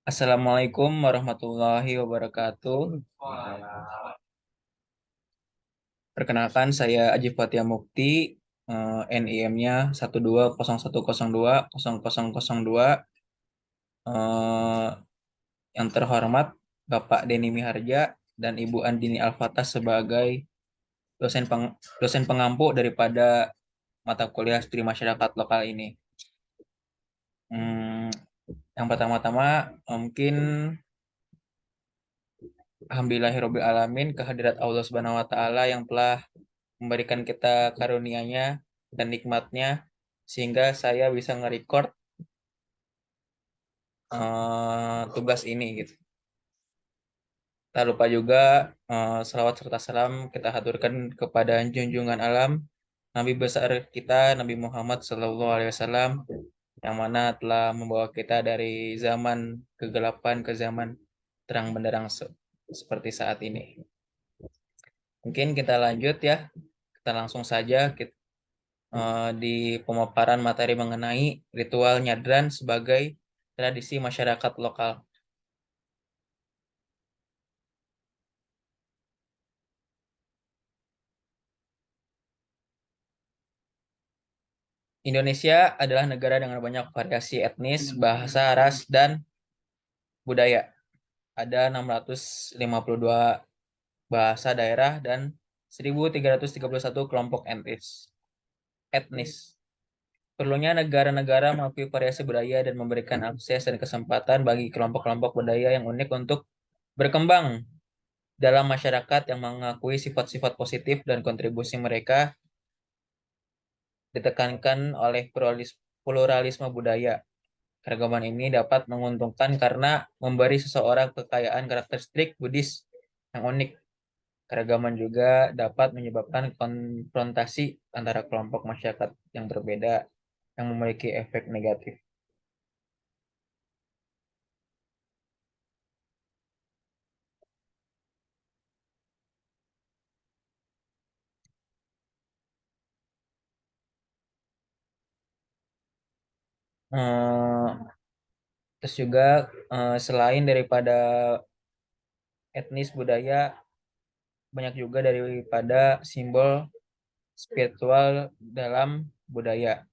Assalamualaikum warahmatullahi wabarakatuh. Perkenalkan saya Ajif Fatia Mukti, NIM-nya 1201020002. Eh, yang terhormat Bapak Denny Miharja dan Ibu Andini Alfatah sebagai dosen pengampu daripada mata kuliah Studi Masyarakat Lokal ini. Hmm, yang pertama-tama mungkin Alhamdulillahirabbil alamin kehadirat Allah Subhanahu wa taala yang telah memberikan kita karunia-Nya dan nikmatnya sehingga saya bisa nge-record tugas ini gitu. Tak lupa juga selawat serta salam kita haturkan kepada junjungan alam Nabi besar kita Nabi Muhammad SAW yang mana telah membawa kita dari zaman kegelapan ke zaman terang benderang seperti saat ini. Mungkin kita lanjut ya. Kita langsung saja di pemaparan materi mengenai ritual nyadran sebagai tradisi masyarakat lokal. Indonesia adalah negara dengan banyak variasi etnis, bahasa, ras, dan budaya. Ada 652 bahasa daerah dan 1331 kelompok etnis. Perlunya negara-negara mengakui variasi budaya dan memberikan akses dan kesempatan bagi kelompok-kelompok budaya yang unik untuk berkembang dalam masyarakat yang mengakui sifat-sifat positif dan kontribusi mereka ditekankan oleh pluralisme budaya. Keragaman ini dapat menguntungkan karena memberi seseorang kekayaan karakteristik Buddhis yang unik. Keragaman juga dapat menyebabkan konfrontasi antara kelompok masyarakat yang berbeda yang memiliki efek negatif. Eh, Terus juga selain daripada etnis budaya, banyak juga daripada simbol spiritual dalam budaya.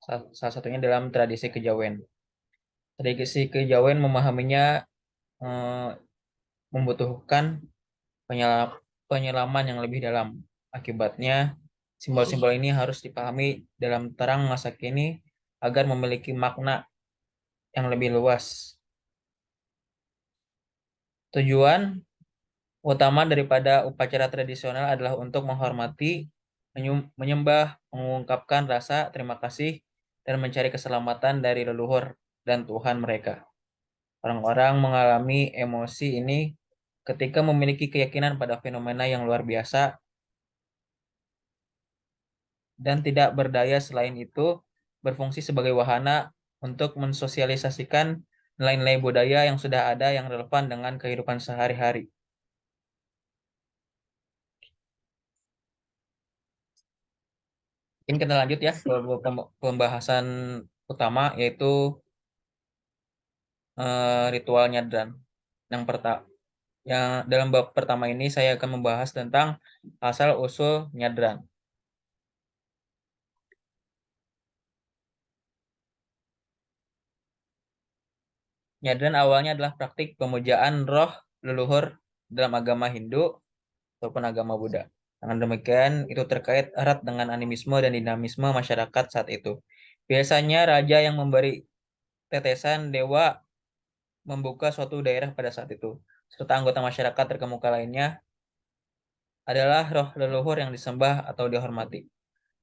Salah satunya dalam tradisi kejawen. Tradisi kejawen memahaminya eh, membutuhkan penyelaman yang lebih dalam. Akibatnya, simbol-simbol ini harus dipahami dalam terang masa kini agar memiliki makna yang lebih luas. Tujuan utama daripada upacara tradisional adalah untuk menghormati, menyembah, mengungkapkan rasa terima kasih, dan mencari keselamatan dari leluhur dan Tuhan mereka. Orang-orang mengalami emosi ini ketika memiliki keyakinan pada fenomena yang luar biasa dan tidak berdaya selain itu berfungsi sebagai wahana untuk mensosialisasikan nilai-nilai budaya yang sudah ada yang relevan dengan kehidupan sehari-hari. Mungkin kita lanjut ya ke pembahasan utama yaitu ritual nyadran. Yang pertama, yang dalam bab pertama ini saya akan membahas tentang asal usul nyadran. Nyadran awalnya adalah praktik pemujaan roh leluhur dalam agama Hindu ataupun agama Buddha. Dengan demikian, itu terkait erat dengan animisme dan dinamisme masyarakat saat itu. Biasanya raja yang memberi tetesan dewa membuka suatu daerah pada saat itu. Serta anggota masyarakat terkemuka lainnya adalah roh leluhur yang disembah atau dihormati.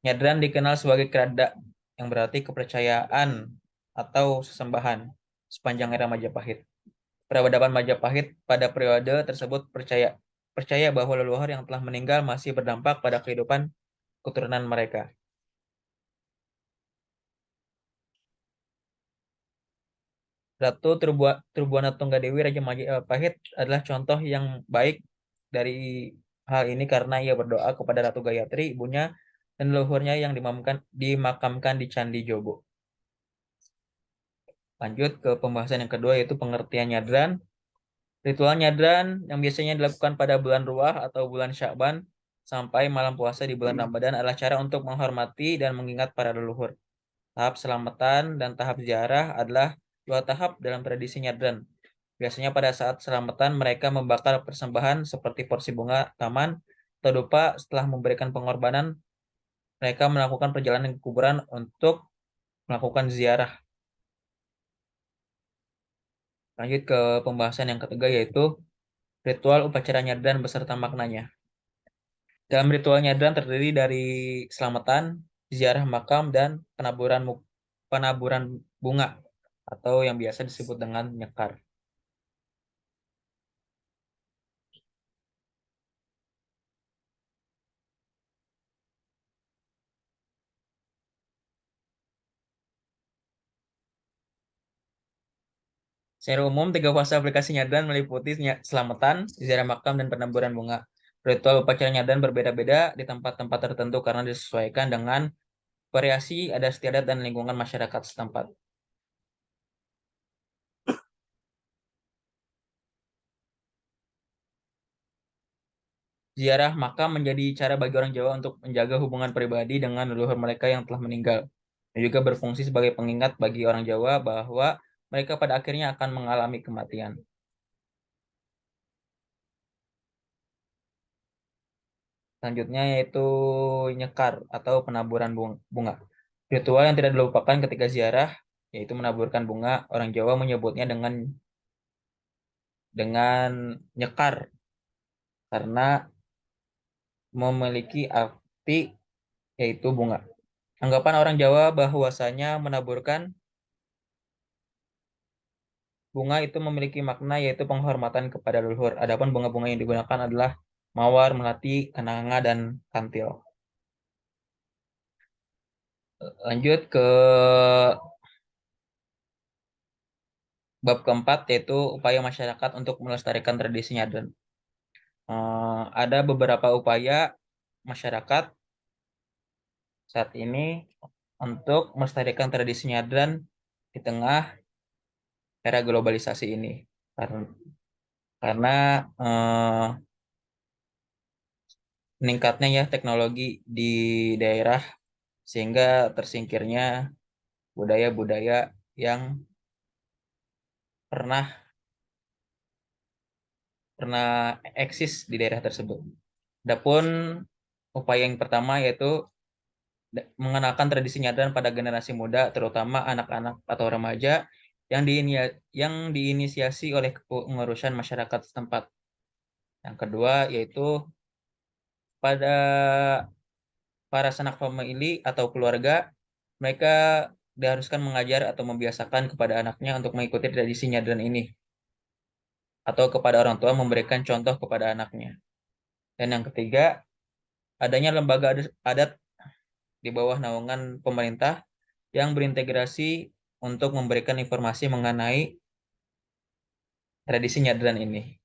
Nyadran dikenal sebagai krada, yang berarti kepercayaan atau sesembahan sepanjang era Majapahit. Peradaban Majapahit pada periode tersebut percaya percaya bahwa leluhur yang telah meninggal masih berdampak pada kehidupan keturunan mereka. Ratu Trubhuwana Tunggadewi Raja Majapahit adalah contoh yang baik dari hal ini karena ia berdoa kepada Ratu Gayatri, ibunya, dan leluhurnya yang dimakamkan di Candi Jogo. Lanjut ke pembahasan yang kedua, yaitu pengertian nyadran. Ritual nyadran yang biasanya dilakukan pada bulan Ruah atau bulan Sya'ban sampai malam puasa di bulan Ramadan adalah cara untuk menghormati dan mengingat para leluhur. Tahap selamatan dan tahap ziarah adalah dua tahap dalam tradisi nyadran. Biasanya pada saat selamatan mereka membakar persembahan seperti porsi bunga taman atau dupa. Setelah memberikan pengorbanan, mereka melakukan perjalanan ke kuburan untuk melakukan ziarah. Lanjut ke pembahasan yang ketiga, yaitu ritual upacara nyadran beserta maknanya. Dalam ritual nyadran terdiri dari selamatan, ziarah makam, dan penaburan bunga atau yang biasa disebut dengan nyekar. Secara umum, tiga fase aplikasi nyadran meliputi selamatan, ziarah makam, dan penaburan bunga. Ritual upacara nyadran berbeda-beda di tempat-tempat tertentu karena disesuaikan dengan variasi adat istiadat dan lingkungan masyarakat setempat. Ziarah makam menjadi cara bagi orang Jawa untuk menjaga hubungan pribadi dengan leluhur mereka yang telah meninggal, dan juga berfungsi sebagai pengingat bagi orang Jawa bahwa mereka pada akhirnya akan mengalami kematian. Selanjutnya yaitu nyekar atau penaburan bunga. Ritual yang tidak dilupakan ketika ziarah yaitu menaburkan bunga. Orang Jawa menyebutnya dengan nyekar karena memiliki arti yaitu bunga. Anggapan orang Jawa bahwasanya menaburkan bunga itu memiliki makna yaitu penghormatan kepada leluhur. Adapun bunga-bunga yang digunakan adalah mawar, melati, kenanga, dan kantil. Lanjut ke bab keempat, yaitu upaya masyarakat untuk melestarikan tradisi nyadran. Ada beberapa upaya masyarakat saat ini untuk melestarikan tradisi nyadran di tengah era globalisasi ini. Karena eh, meningkatnya ya teknologi di daerah sehingga tersingkirnya budaya-budaya yang pernah pernah eksis di daerah tersebut. Adapun upaya yang pertama yaitu mengenalkan tradisi nyadran pada generasi muda, terutama anak-anak atau remaja yang diinisiasi oleh pengurusan masyarakat setempat. Yang kedua yaitu pada para sanak famili atau keluarga, mereka diharuskan mengajar atau membiasakan kepada anaknya untuk mengikuti tradisi nyadran ini, atau kepada orang tua memberikan contoh kepada anaknya. Dan yang ketiga, adanya lembaga adat di bawah naungan pemerintah yang berintegrasi untuk memberikan informasi mengenai tradisi nyadran ini.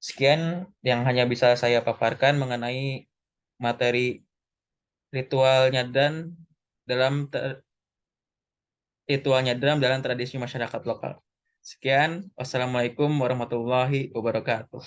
Sekian yang hanya bisa saya paparkan mengenai materi ritual nyadran dalam ritual nyadran dalam tradisi masyarakat lokal. Sekian, wassalamualaikum warahmatullahi wabarakatuh.